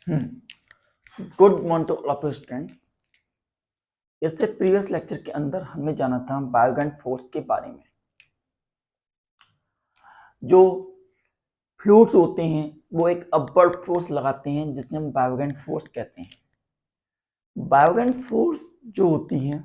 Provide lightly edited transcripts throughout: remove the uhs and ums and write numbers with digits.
Good morning to all of students. इससे previous lecture के अंदर हमने जाना था बायोगैंट फोर्स के बारे में। जो फ्लूइड्स होते हैं वो एक अपवर्ड फोर्स लगाते हैं जिसे हम बायोगैंट फोर्स कहते हैं। बायोगैंट फोर्स जो होती है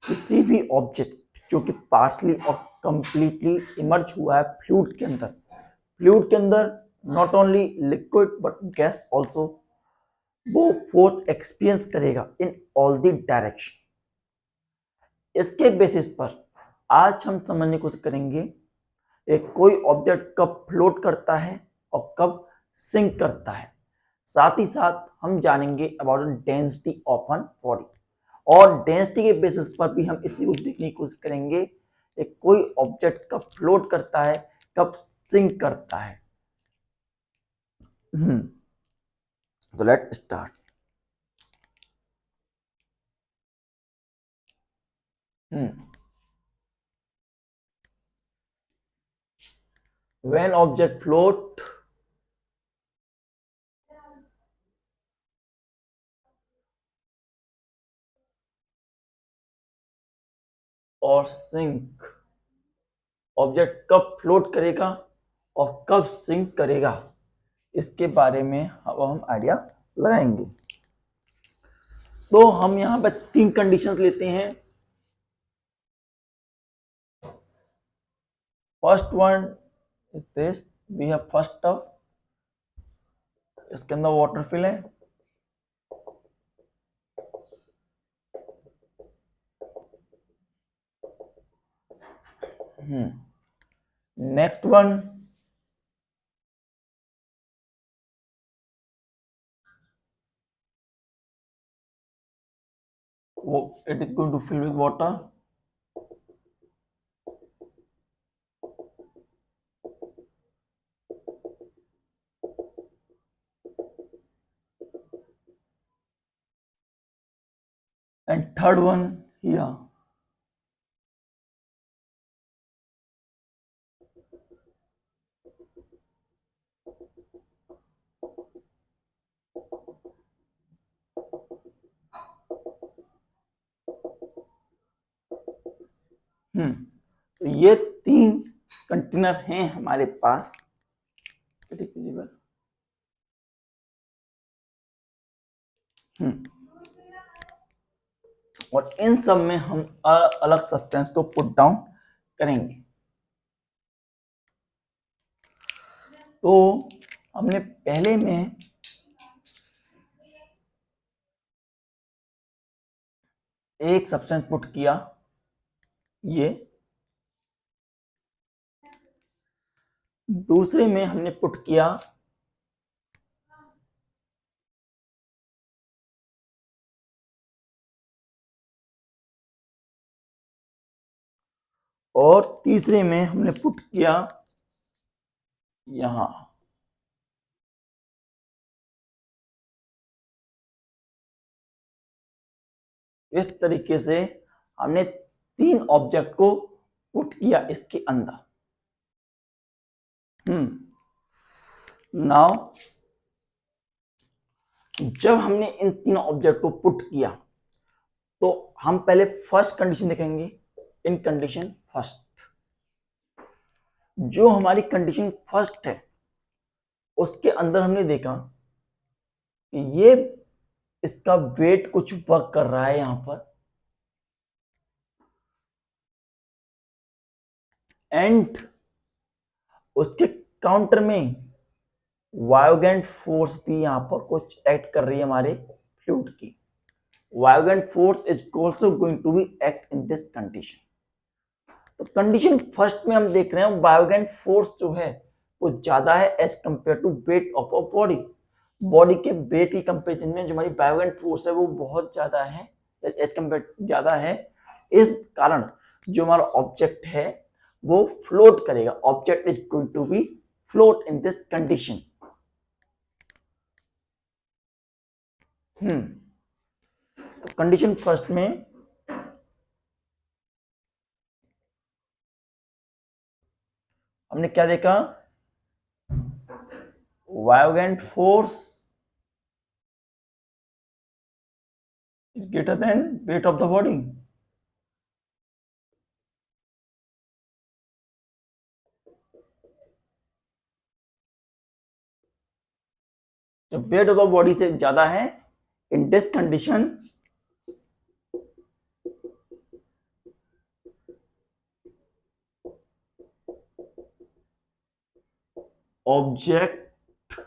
किसी भी ऑब्जेक्ट जो कि पार्शली और कंप्लीटली इमर्ज हुआ है फ्लूइड के अंदर not only liquid but gas also, वो फोर्स एक्सपीरियंस करेगा इन ऑल द डायरेक्शन। इसके बेसिस पर आज हम समझने की कोशिश करेंगे एक कोई ऑब्जेक्ट कब फ्लोट करता है और कब सिंक करता है। साथ ही साथ हम जानेंगे about density of an body, और डेंसिटी के बेसिस पर भी हम इसी को देखने की कोशिश करेंगे एक कोई ऑब्जेक्ट कब फ्लोट करता है कब सिंक करता है। तो let start. When object float और सिंक, ऑब्जेक्ट कब फ्लोट करेगा और कब सिंक करेगा, इसके बारे में अब हम आइडिया लगाएंगे। तो हम यहां पर तीन कंडीशंस लेते हैं। First one is this, we have first tub, इसके अंदर वाटर फिल है। Next one, it is going to fill with water. And third one here. तो ये तीन कंटेनर हैं हमारे पास। और इन सब में हम अलग अलग सब्सटेंस को पुट डाउन करेंगे। तो हमने पहले में एक सब्सटेंस पुट किया, ये दूसरे में हमने पुट किया और तीसरे में हमने पुट किया यहां। इस तरीके से हमने तीन ऑब्जेक्ट को पुट किया इसके अंदर। नाउ जब हमने इन तीनों ऑब्जेक्ट को पुट किया तो हम पहले फर्स्ट कंडीशन देखेंगे। इन कंडीशन फर्स्ट, जो हमारी कंडीशन फर्स्ट है उसके अंदर हमने देखा कि ये इसका वेट कुछ वर्क कर रहा है यहां पर, एंड उसके काउंटर में वायोगेंट फोर्स भी यहां पर कुछ एक्ट कर रही है हमारे फ्लूइड की। Buoyant force is also going to be act in this condition. तो कंडीशन फर्स्ट में हम देख रहे हैं बायोगेंट फोर्स जो है वो ज्यादा है as compare to weight of a body. Body के वेट की कंपेरिजन में जो हमारी बायोगेंट फोर्स है वो बहुत ज्यादा है, एज कंपेयर ज्यादा है। इस कारण जो हमारा ऑब्जेक्ट है वो फ्लोट करेगा। Object is going to be float in this condition. तो कंडीशन फर्स्ट में हमने क्या देखा, buoyant force is greater than weight of the body. जब वेट ऑफ द बॉडी से ज्यादा है, in this condition object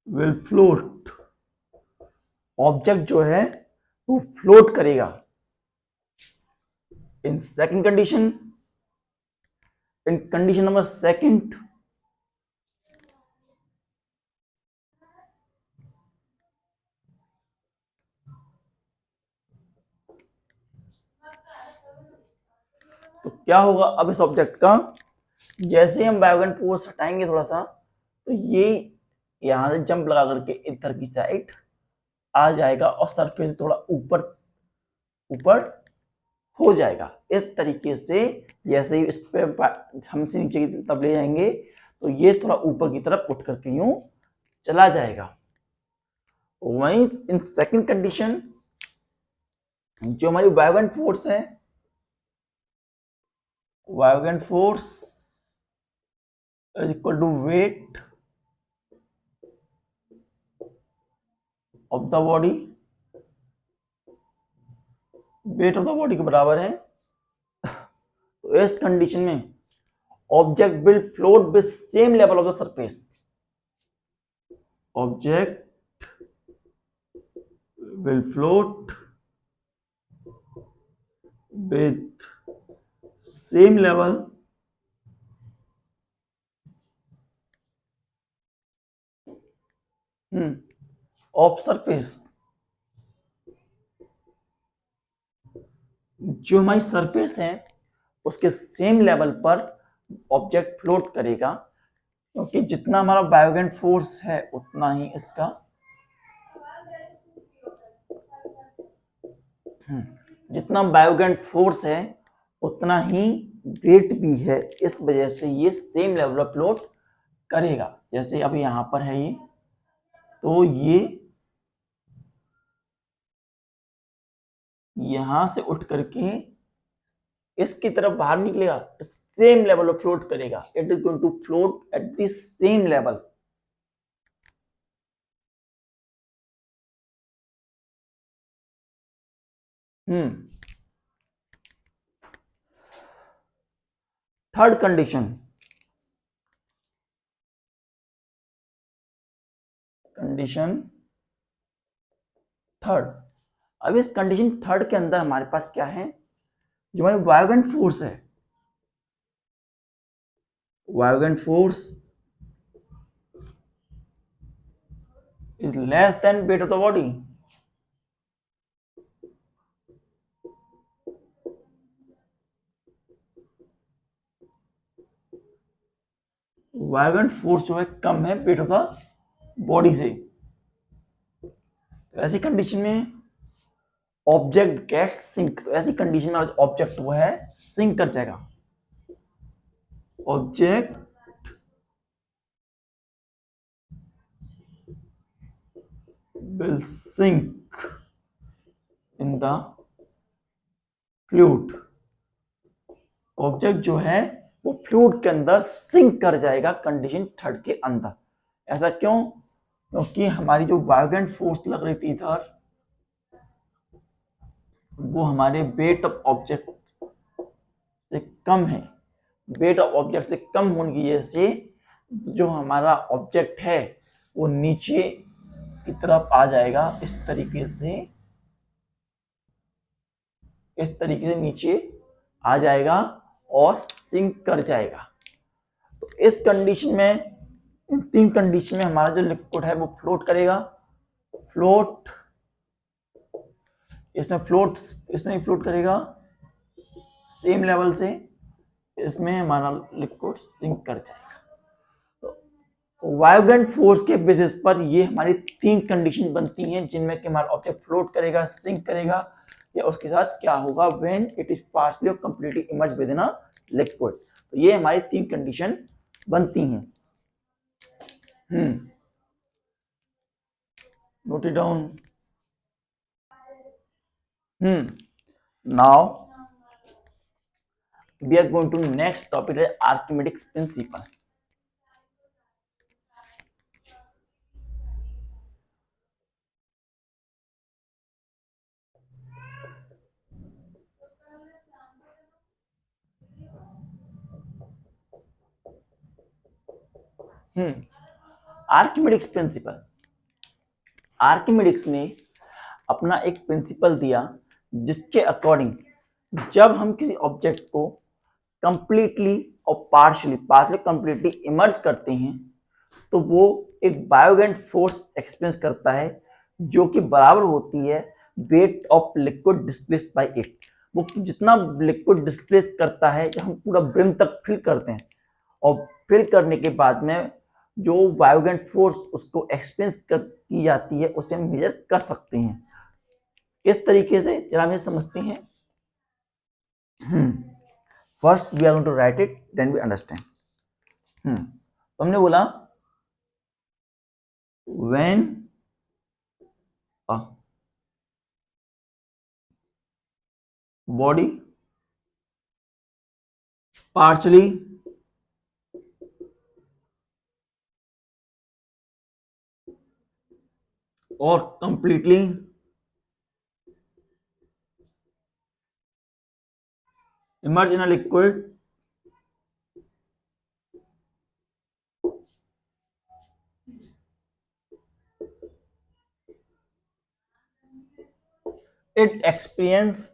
will float, object जो है वो फ्लोट करेगा। In second condition, in condition number second, तो क्या होगा अब इस ऑब्जेक्ट का, जैसे हम बायोगेंट फोर्स हटाएंगे थोड़ा सा, तो ये यहां से जंप लगा करके इधर की साइड आ जाएगा और सरफेस थोड़ा ऊपर ऊपर हो जाएगा। इस तरीके से जैसे ही इस पे हमसे नीचे की तरफ ले जाएंगे तो ये थोड़ा ऊपर की तरफ उठ करके यूं चला जाएगा। वहीं इन सेकंड कंडीशन, जो हमारी बायोगेंट फोर्स है, buoyant force is equal to weight of the body, weight of the body के बराबर है। तो इस कंडीशन में object will float with same level of the surface, object will float with same level of surface, जो हमारी surface है उसके सेम लेवल पर ऑब्जेक्ट फ्लोट करेगा, क्योंकि जितना हमारा बायोगेंट फोर्स है उतना ही इसका जितना बायोगेंट फोर्स है उतना ही वेट भी है। इस वजह से ये सेम लेवल पर फ्लोट करेगा। जैसे अब यहां पर है ये, तो ये यहां से उठ करके इसकी तरफ बाहर निकलेगा, सेम लेवल पर फ्लोट करेगा। It is going to float at the same level. Third condition, condition third. अब इस कंडीशन थर्ड के अंदर हमारे पास क्या है, जो हमारी बायोगेंट फोर्स है, buoyant force is less than weight of the body. Buoyant force जो है कम है वेट ऑफ द बॉडी से। तो ऐसी कंडीशन में ऑब्जेक्ट गेट सिंक, तो ऐसी कंडीशन में ऑब्जेक्ट वो है सिंक कर जाएगा। Object will sink in the fluid, object जो है वो फ्लूइड के अंदर सिंक कर जाएगा कंडीशन थर्ड के अंदर। ऐसा क्यों? क्योंकि हमारी जो बायोगेंट फोर्स लग रही थी इधर, वो हमारे वेट ऑफ ऑब्जेक्ट से कम है। वेट ऑफ ऑब्जेक्ट से कम होने की वजह से जो हमारा ऑब्जेक्ट है वो नीचे की तरफ आ जाएगा, इस तरीके से नीचे आ जाएगा और सिंक कर जाएगा। तो इस कंडीशन में, इन तीन कंडीशन में हमारा जो लिक्विड है वो फ्लोट करेगा। फ्लोट, इसमें फ्लोट करेगा सेम लेवल से, इसमें हमारा लिक्विड सिंक कर जाएगा। तो बायोगेंट फोर्स के बेसिस पर ये हमारी तीन कंडीशन बनती हैं, जिनमें कि हमारा ऑब्जेक्ट फ्लोट करेगा, सिंक करेगा, या उसके साथ क्या होगा, व्हेन इट इज पार्शियली और completely emerged with in a liquid. तो ये हमारी तीन कंडीशन बनती हैं। Note it down. Now we are going to next topic is Archimedes principle. Archimedes principal, Archimedes ने अपना एक प्रिंसिपल दिया जिसके अकॉर्डिंग जब हम किसी ऑब्जेक्ट को कंप्लीटली और पार्शली कंप्लीटली इमर्ज करते हैं तो वो एक बायोगेंट फोर्स एक्सपीरियंस करता है जो कि बराबर होती है wait of liquid displaced by it. वो जितना लिक्विड डिस्प्लेस करता है जब हम पूरा ब्रिम तक फिल करते हैं और फिल करने के बाद में जो बायोगेंट फोर्स उसको एक्सपीरियंस की जाती है उससे हम मेजर कर सकते हैं। इस तरीके से जरा हमें समझते हैं। First we are going to write it then we understand. तो हमने बोला when body partially or completely immerse in a liquid, it experience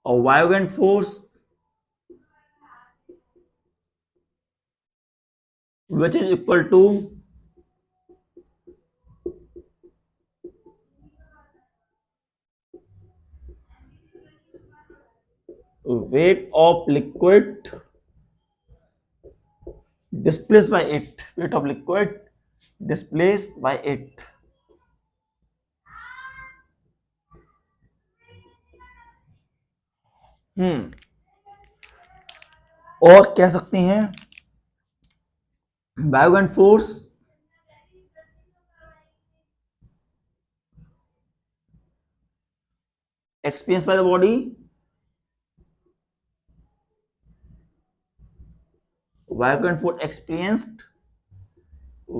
a violent force which is equal to weight of liquid displaced by it, weight of liquid displaced by it। और कह सकते हैं बायोगेंट force experienced by the body violent force experienced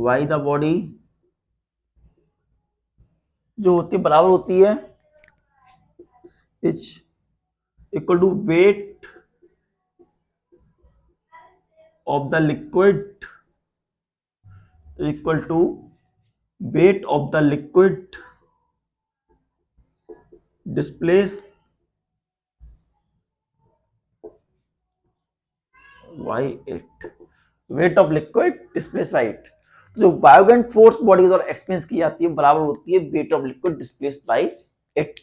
by the body जो होती है बराबर होती है is equal to weight of the liquid equal to weight of the liquid displace by it, weight of liquid displace by it. जो buoyant force body के द्वारा experience की जाती है बराबर होती है wait of liquid displace by it.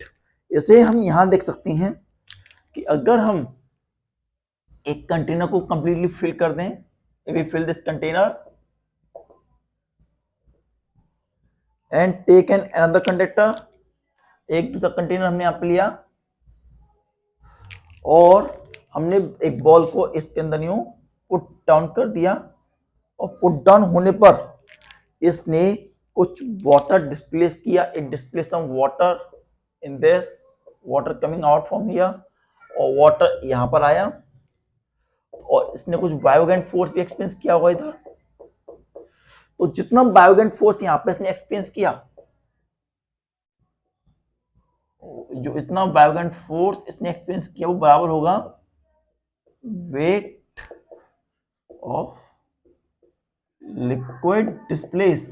इसे हम यहां देख सकते हैं कि अगर हम एक कंटेनर को कंप्लीटली फिल कर दें, if we fill this container and take an another container, एक दूसरा कंटेनर हमने यहां पे लिया और हमने एक बॉल को इसके अंदर यूं पुट डाउन कर दिया और पुट डाउन होने पर इसने कुछ वाटर डिस्प्लेस किया, it displace some water in this, water coming out from here और वाटर यहां पर आया और इसने कुछ बायोगेंट फोर्स भी एक्सपीरियंस किया होगा इधर। तो जितना बायोगेंट फोर्स यहां पे इसने एक्सपीरियंस किया, जो इतना बायोगेंट फोर्स इसने एक्सपीरियंस किया वो बराबर होगा wait of liquid displace,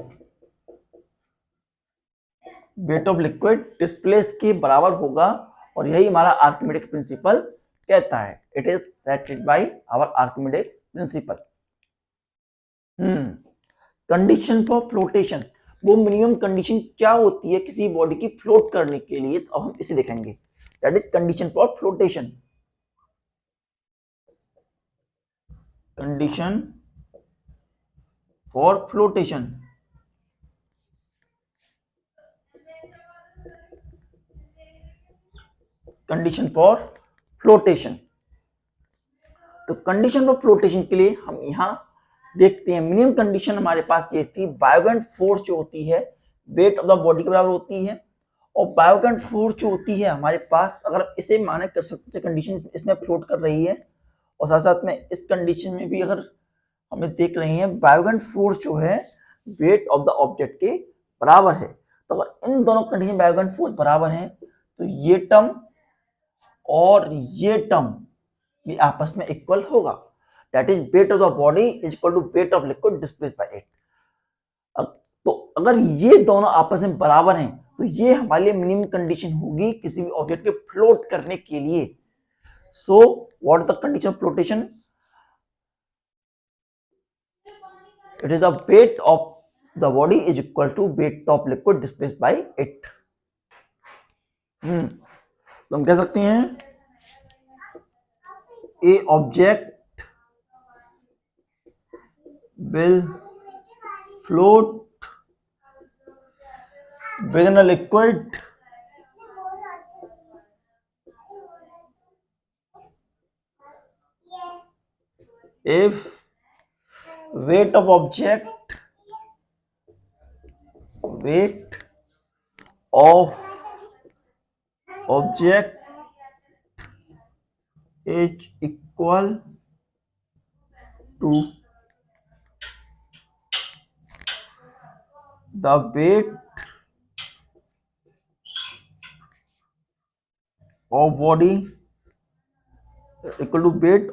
wait of liquid displace के बराबर होगा। और यही हमारा आर्किमिडीज प्रिंसिपल कहता है। It is stated by our Archimedes principle. Condition for flotation, वो मिनिमम कंडीशन क्या होती है किसी बॉडी की फ्लोट करने के लिए, तो अब हम इसे देखेंगे। That is condition for flotation. Condition for flotation, condition for flotation. तो कंडीशन फॉर फ्लोटेशन के लिए हम यहां देखते हैं। मिनिमम कंडीशन हमारे पास ये थी, बायोगेंट फोर्स जो होती है वेट ऑफ द बॉडी के बराबर होती है, और बायोगेंट फोर्स जो होती है हमारे पास, अगर इसे माने कर सकते कंडीशन इसमें फ्लोट कर रही है, और साथ साथ में इस कंडीशन में भी अगर हमें देख रही है बायोगेंट फोर्स जो है वेट ऑफ द ऑब्जेक्ट के बराबर है, तो अगर इन दोनों कंडीशन बायोगेंट फोर्स बराबर है तो ये टर्म और ये टर्म ये आपस में इक्वल होगा, that is weight of the body is equal to weight of liquid displaced by it. तो अगर ये दोनों आपस में बराबर हैं तो ये हमारे लिए मिनिमम कंडीशन होगी किसी भी ऑब्जेक्ट के फ्लोट करने के लिए। So what is the condition of flotation? It is the weight of the body is equal to weight of liquid displaced by it. तो हम कह सकते हैं a object will float within a liquid if weight of object is equal to the weight of body equal to weight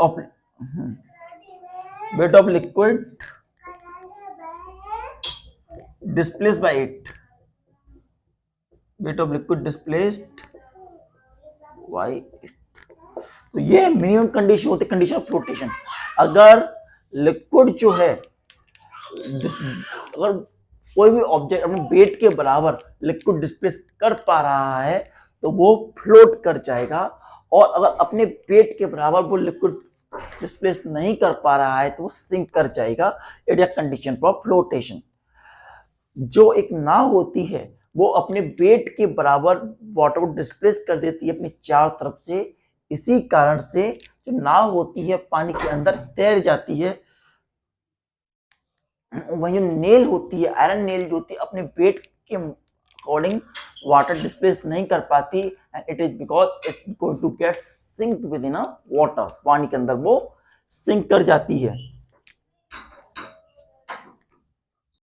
of liquid displaced by it, weight of liquid displaced by it। तो ये minimum condition होती है, condition of flotation. अगर liquid जो है, अगर कोई भी ऑब्जेक्ट अपने वेट के बराबर लिक्विड डिस्प्लेस कर पा रहा है तो वो फ्लोट कर जाएगा, और अगर अपने वेट के बराबर वो लिक्विड डिस्प्लेस नहीं कर पा रहा है तो वो सिंक कर जाएगा। It is condition for flotation. जो एक नाव होती है वो अपने वेट के बराबर वाटर को डिस्प्लेस कर देती है अपनी चारों तरफ से, इसी कारण से जो नाव होती है पानी के अंदर तैर जाती है। वही जो नेल होती है, आयरन नेल जो होती है, अपने वेट के अकॉर्डिंग वाटर डिस्प्लेस नहीं कर पाती, and it is because it's going to get sink with in a water, पानी के अंदर वो सिंक कर जाती है।